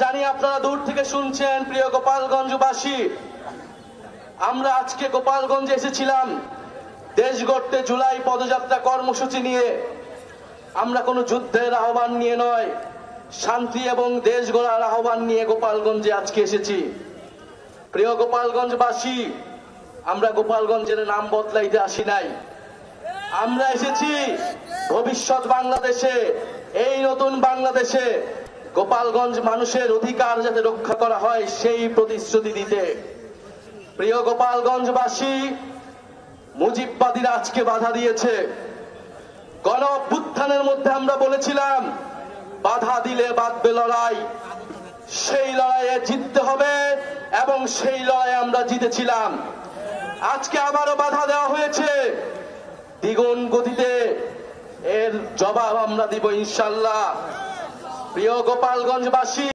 জানি আপনারা দূর থেকে শুনছেন। প্রিয় গোপালগঞ্জবাসী, আমরা আজকে গোপালগঞ্জে এসেছিলাম দেশ গড়তে জুলাই পদযাত্রা কর্মসূচি নিয়ে। আমরা কোনো যুদ্ধের আহ্বান নিয়ে নয়, শান্তি এবং দেশ গড়ার আহ্বান নিয়ে গোপালগঞ্জে আজকে এসেছি। প্রিয় গোপালগঞ্জবাসী, আমরা গোপালগঞ্জের নাম বদলাইতে আসি নাই। আমরা এসেছি ভবিষ্যৎ বাংলাদেশে, এই নতুন বাংলাদেশে গোপালগঞ্জ মানুষের অধিকার যাতে রক্ষা করা হয় সেই প্রতিশ্রুতি দিতে। প্রিয় গোপালগঞ্জবাসী, মুজিববাদীরা আজকে বাধা দিয়েছে। গণ অভ্যুত্থানের মধ্যে আমরা বলেছিলাম বাধা দিলে বাঁধবে লড়াই, সেই লড়াইয়ে জিততে হবে এবং সেই লড়াইয়ে আমরা জিতেছিলাম। আজকে আবারও বাধা দেওয়া হয়েছে, দ্বিগুণ গতিতে এর জবাব আমরা দিব ইনশাআল্লাহ। প্রিয় গোপালগঞ্জবাসী,